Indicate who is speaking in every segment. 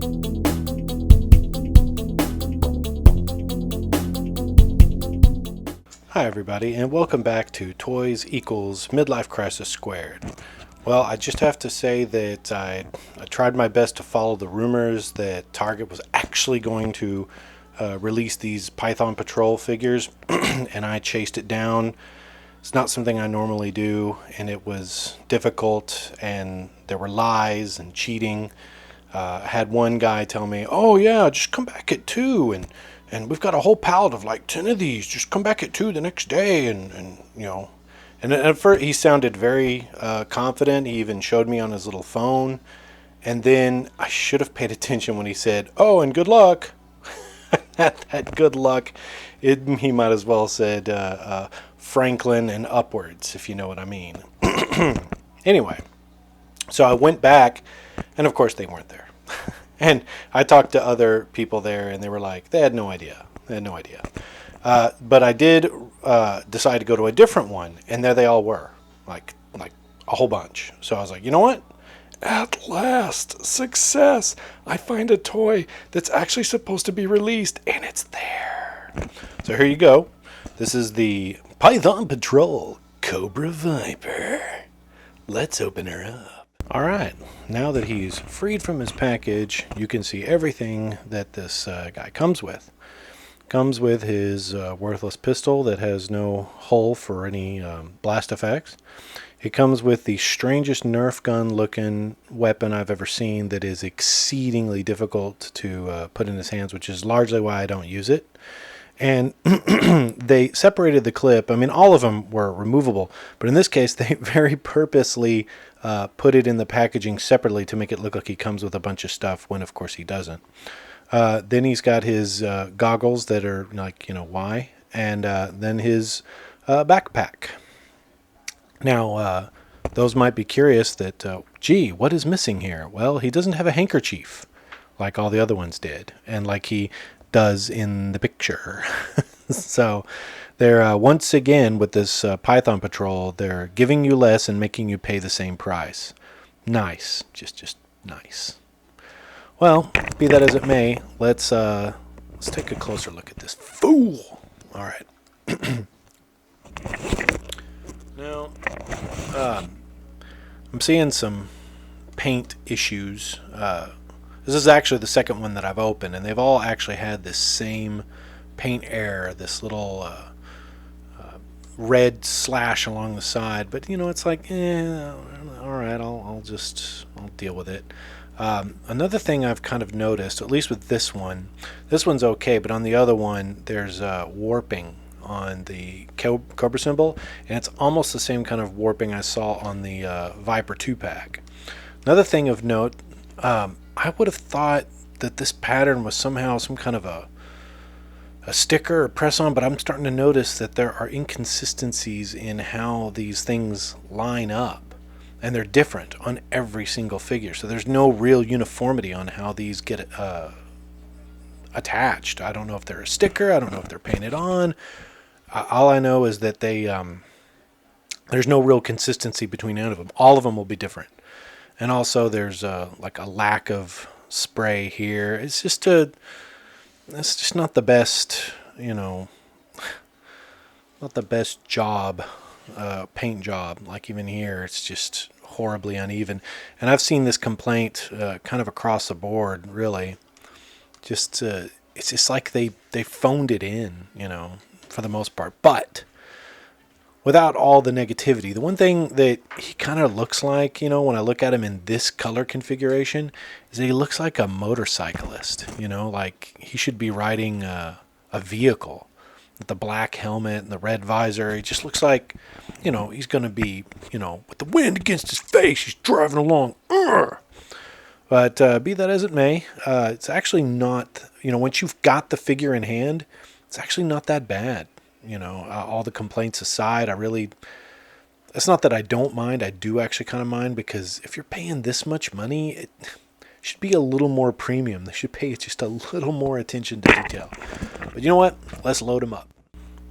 Speaker 1: Hi everybody, and welcome back to Toys Equals Midlife Crisis Squared. Well, I just have to say that I tried my best to follow the rumors that Target was actually going to release these Python Patrol figures, and I chased it down. It's not something I normally do, and it was difficult, and there were lies and cheating. I had one guy tell me, "Oh yeah, just come back at 2, and we've got a whole pallet of like 10 of these. Just come back at 2 the next day." And you know, and at first he sounded very confident. He even showed me on his little phone. And then I should have paid attention when he said, "Oh, and good luck." that good luck, he might as well said Franklin and upwards, if you know what I mean. Anyway, so I went back, and of course they weren't there. And I talked to other people there, and they were like, they had no idea. They had no idea. But I did decide to go to a different one, and there they all were, like a whole bunch. So I was like, you know what? At last, success! I find a toy that's actually supposed to be released, and it's there. So here you go. This is the Python Patrol Cobra Viper. Let's open her up. Alright, now that he's freed from his package, you can see everything that this guy comes with. Comes with his worthless pistol that has no hull for any blast effects. It comes with the strangest Nerf gun looking weapon I've ever seen that is exceedingly difficult to put in his hands, which is largely why I don't use it. And they separated the clip. I mean, all of them were removable, but in this case, they very purposely put it in the packaging separately to make it look like he comes with a bunch of stuff when, of course, he doesn't. Then he's got his goggles that are like, why? And then his backpack. Now, those might be curious that, gee, what is missing here? Well, he doesn't have a handkerchief like all the other ones did, and like he does in the picture. So they're once again with this Python Patrol, they're giving you less and making you pay the same price. Nice, just nice. Well, be that as it may, let's take a closer look at this fool. All right. Now, I'm seeing some paint issues. This is actually the second one that I've opened, and they've all actually had this same paint error, this little red slash along the side. But it's like, all right, I'll deal with it. Another thing I've kind of noticed, at least with this one's okay, but on the other one, there's warping on the Cobra symbol, and it's almost the same kind of warping I saw on the Viper 2-pack. Another thing of note, I would have thought that this pattern was somehow some kind of a sticker or press-on, but I'm starting to notice that there are inconsistencies in how these things line up, and they're different on every single figure. So there's no real uniformity on how these get attached. I don't know if they're a sticker. I don't know if they're painted on. All I know is that there's no real consistency between any of them. All of them will be different. And also there's like a lack of spray here. It's just not the best, not the best job, paint job. Like even here, it's just horribly uneven. And I've seen this complaint kind of across the board, really. Just it's just like they phoned it in, for the most part. But without all the negativity, the one thing that he kind of looks like, when I look at him in this color configuration, is that he looks like a motorcyclist, like he should be riding a vehicle with the black helmet and the red visor. He just looks like, he's going to be, with the wind against his face, he's driving along. Urgh! But be that as it may, it's actually not, once you've got the figure in hand, it's actually not that bad. All the complaints aside, it's not that I don't mind. I do actually kind of mind, because if you're paying this much money, it should be a little more premium. They should pay just a little more attention to detail. But you know what? Let's load them up.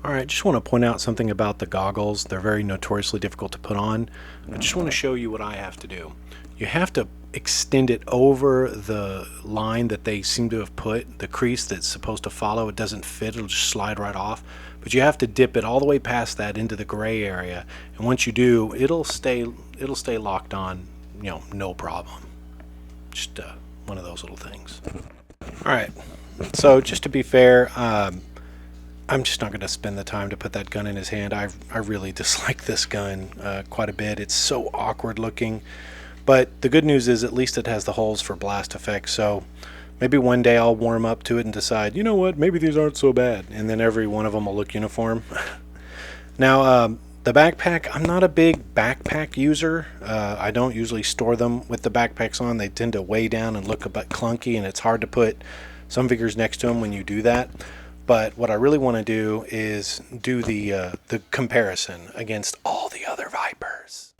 Speaker 1: All right, just want to point out something about the goggles. They're very notoriously difficult to put on. I just want to show you what I have to do. You have to extend it over the line that they seem to have put, the crease that's supposed to follow. It doesn't fit, it'll just slide right off. But you have to dip it all the way past that into the gray area, and once you do, it'll stay locked on, no problem. Just one of those little things. All right, so just to be fair, I'm just not going to spend the time to put that gun in his hand. I really dislike this gun quite a bit. It's so awkward looking. But the good news is at least it has the holes for blast effects. So maybe one day I'll warm up to it and decide, you know what, maybe these aren't so bad. And then every one of them will look uniform. Now, the backpack, I'm not a big backpack user. I don't usually store them with the backpacks on. They tend to weigh down and look a bit clunky, and it's hard to put some figures next to them when you do that. But what I really want to do is do the comparison against all the other Vipers.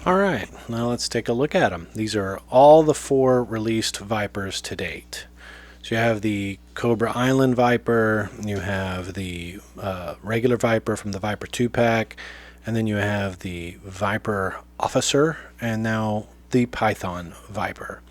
Speaker 1: All right, now let's take a look at them. These are all the 4 released Vipers to date. So you have the Cobra Island Viper, you have the regular Viper from the Viper 2-pack, and then you have the Viper Officer, and now the Python Viper.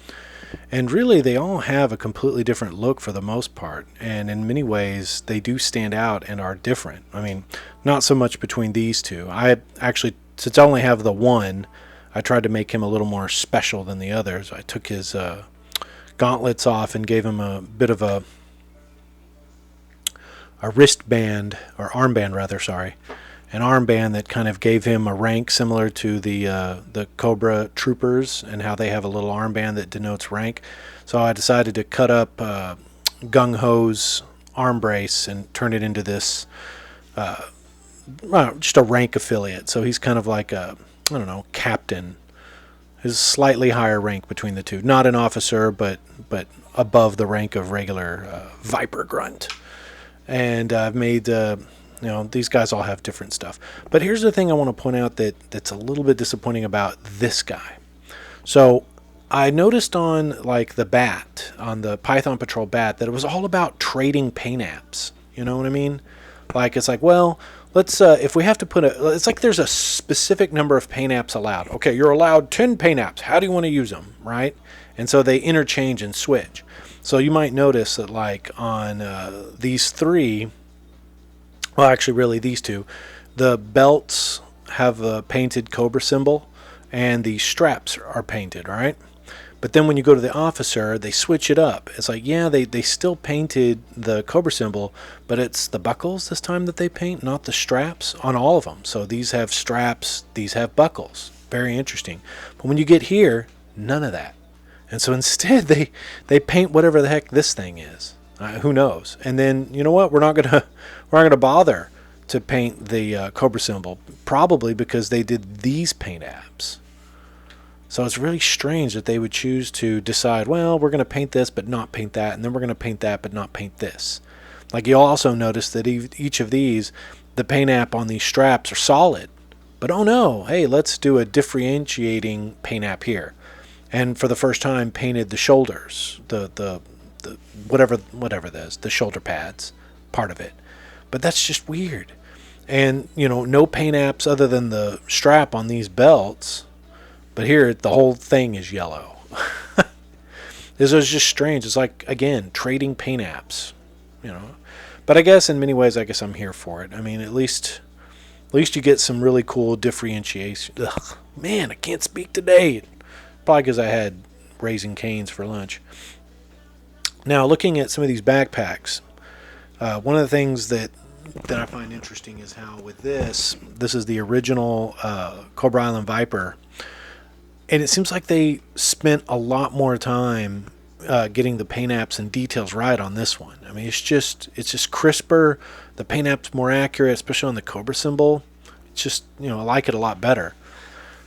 Speaker 1: And really, they all have a completely different look for the most part, and in many ways, they do stand out and are different. I mean, not so much between these two. I actually, since I only have the one, I tried to make him a little more special than the others. I took his gauntlets off and gave him a bit of a wristband, or armband rather, sorry. An armband that kind of gave him a rank similar to the Cobra Troopers, and how they have a little armband that denotes rank. So I decided to cut up Gung Ho's arm brace and turn it into this just a rank affiliate. So he's kind of like a, I don't know, captain. His slightly higher rank between the two. Not an officer, but above the rank of regular Viper Grunt. And I've made, these guys all have different stuff. But here's the thing I want to point out that's a little bit disappointing about this guy. So I noticed on like the bat, on the Python Patrol bat, that it was all about trading paint apps. You know what I mean? Like, it's like, well, let's, if we have to put it's like there's a specific number of paint apps allowed. Okay, you're allowed 10 paint apps. How do you want to use them, right? And so they interchange and switch. So you might notice that like on these 3, well, actually really these 2, the belts have a painted Cobra symbol and the straps are painted, right? But then when you go to the officer, they switch it up. It's like, yeah, they still painted the Cobra symbol, but it's the buckles this time that they paint, not the straps on all of them. So these have straps, these have buckles. Very interesting. But when you get here, none of that. And so instead, they paint whatever the heck this thing is. Who knows? And then, you know what? We're not gonna bother to paint the Cobra symbol, probably because they did these paint apps. So it's really strange that they would choose to decide, well, we're going to paint this but not paint that, and then we're going to paint that but not paint this. Like, you'll also notice that each of these, the paint app on these straps are solid. But oh no, hey, let's do a differentiating paint app here. And for the first time, painted the shoulders, the whatever that is, the shoulder pads, part of it. But that's just weird. And, no paint apps other than the strap on these belts. But here, the whole thing is yellow. This is just strange. It's like, again, trading paint apps, But I guess in many ways, I'm here for it. I mean, at least you get some really cool differentiation. Ugh, man, I can't speak today. Probably because I had Raising Cane's for lunch. Now, looking at some of these backpacks, one of the things that I find interesting is how with this is the original Cobra Island Viper. And it seems like they spent a lot more time getting the paint apps and details right on this one. I mean, it's just crisper. The paint app's more accurate, especially on the Cobra symbol. It's just, I like it a lot better.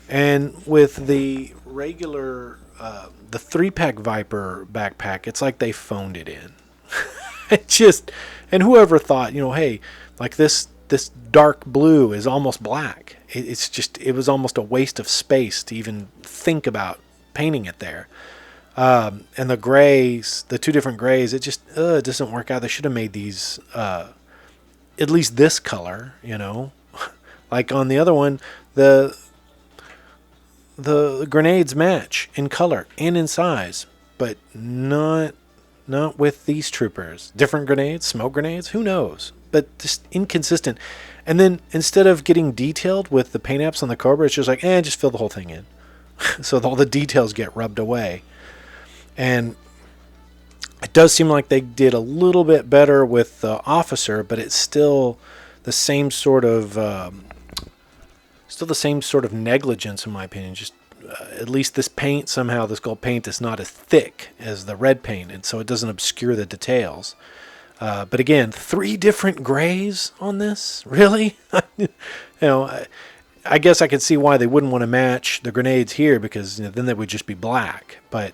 Speaker 1: And with the regular, the 3-pack Viper backpack, it's like they phoned it in. And whoever thought, hey, like this dark blue is almost black. It was almost a waste of space to even think about painting it there. And the grays, the 2 different grays, it doesn't work out. They should have made these at least this color, Like on the other one, the the grenades match in color and in size, but not with these troopers. Different grenades, smoke grenades, who knows? But just inconsistent. And then instead of getting detailed with the paint apps on the Cobra, it's just like, just fill the whole thing in. So all the details get rubbed away. And it does seem like they did a little bit better with the officer, but it's still the same sort of negligence, in my opinion. Just at least this paint, somehow this gold paint is not as thick as the red paint, and so it doesn't obscure the details. But again, 3 different grays on this? Really? I guess I could see why they wouldn't want to match the grenades here, because then they would just be black. But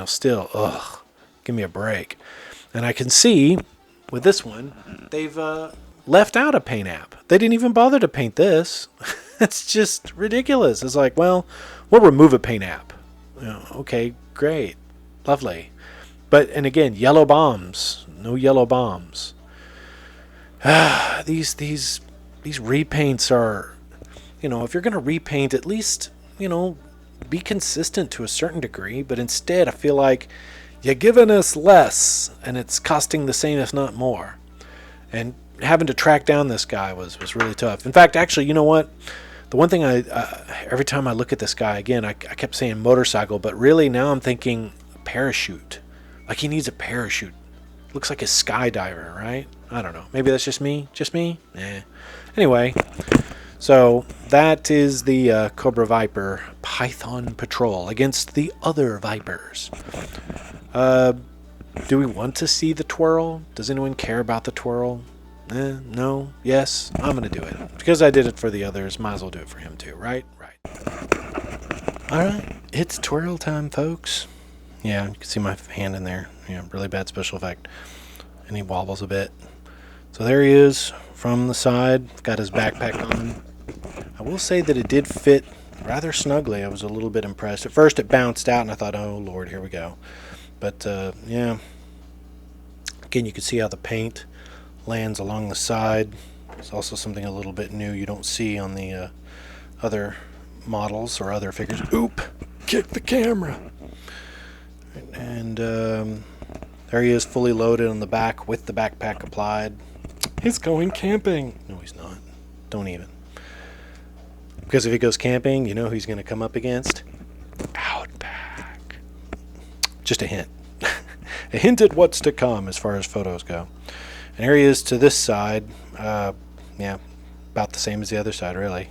Speaker 1: still, give me a break. And I can see with this one, they've left out a paint app. They didn't even bother to paint this. It's just ridiculous. It's like, well, we'll remove a paint app. Okay, great, lovely. And again, yellow bombs. No yellow bombs. These repaints are, if you're going to repaint, at least, be consistent to a certain degree. But instead, I feel like you're giving us less, and it's costing the same, if not more. And having to track down this guy was really tough. In fact, actually, you know what? The one thing every time I look at this guy, again, I kept saying motorcycle, but really now I'm thinking parachute. Like he needs a parachute. Looks like a skydiver, right? I don't know. Maybe that's just me? Just me? Anyway, so that is the Cobra Viper Python Patrol against the other Vipers. Do we want to see the twirl? Does anyone care about the twirl? No? Yes? I'm going to do it. Because I did it for the others, might as well do it for him too, right? Right. Alright, it's twirl time, folks. Yeah, you can see my hand in there. Really bad special effect. And he wobbles a bit. So there he is from the side. Got his backpack on. I will say that it did fit rather snugly. I was a little bit impressed. At first it bounced out and I thought, oh Lord, here we go. But yeah. Again, you can see how the paint lands along the side. It's also something a little bit new you don't see on the other models or other figures. Oop! Kick the camera! And there he is, fully loaded on the back with the backpack applied. He's going camping! No, he's not. Don't even. Because if he goes camping, you know who he's going to come up against? Outback. Just a hint. A hint at what's to come as far as photos go. And here he is to this side. Yeah, about the same as the other side, really.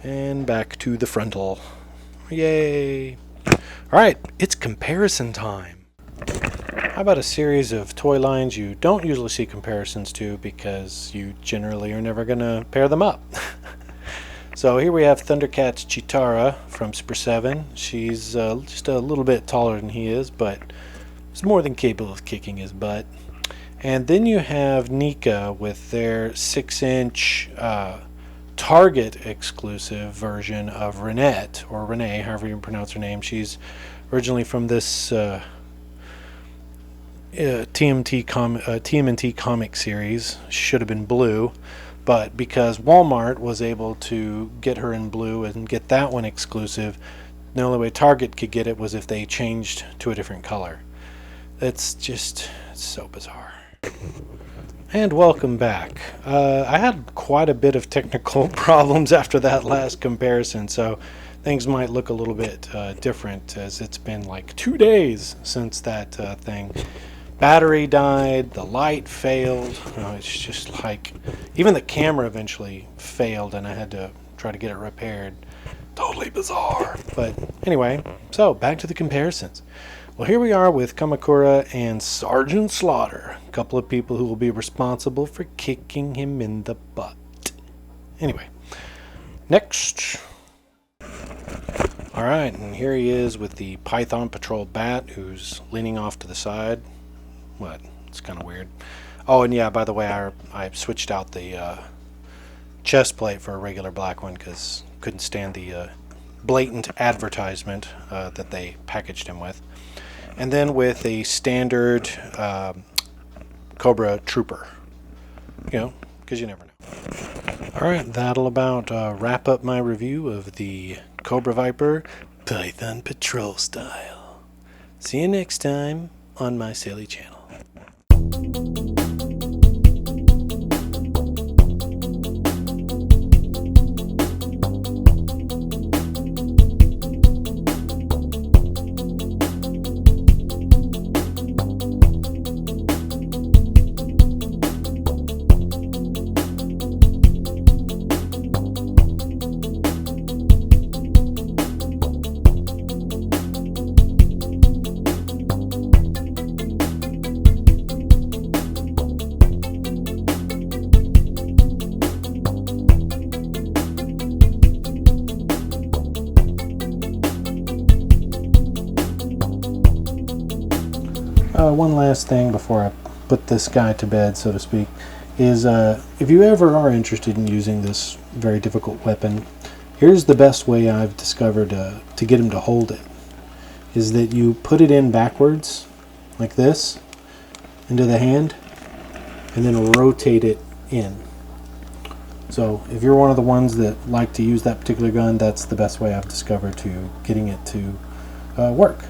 Speaker 1: And back to the frontal. Yay! Alright, it's comparison time. How about a series of toy lines you don't usually see comparisons to because you generally are never going to pair them up? So here we have Thundercat's Chitara from Super 7. She's just a little bit taller than he is, but is more than capable of kicking his butt. And then you have Nika with their 6-inch Target exclusive version of Renette, or Renee, however you pronounce her name. She's originally from this TMNT comic series. She should have been blue, but because Walmart was able to get her in blue and get that one exclusive, the only way Target could get it was if they changed to a different color. It's so bizarre. And welcome back. I had quite a bit of technical problems after that last comparison, so things might look a little bit different, as it's been like 2 days since that thing. Battery died, the light failed. It's just like, even the camera eventually failed and I had to try to get it repaired. Totally bizarre. But anyway, so back to the comparisons. Well, here we are with Kamakura and Sergeant Slaughter, a couple of people who will be responsible for kicking him in the butt. Anyway, next. Alright, and here he is with the Python Patrol Bat, who's leaning off to the side. What? It's kind of weird. Oh, and yeah, by the way, I switched out the chest plate for a regular black one because couldn't stand the blatant advertisement that they packaged him with. And then with a standard Cobra Trooper. Because you never know. Alright, that'll about wrap up my review of the Cobra Viper, Python Patrol style. See you next time on my silly channel. One last thing before I put this guy to bed, so to speak, is if you ever are interested in using this very difficult weapon, here's the best way I've discovered to get him to hold it, is that you put it in backwards, like this, into the hand, and then rotate it in. So if you're one of the ones that like to use that particular gun, that's the best way I've discovered to getting it to work.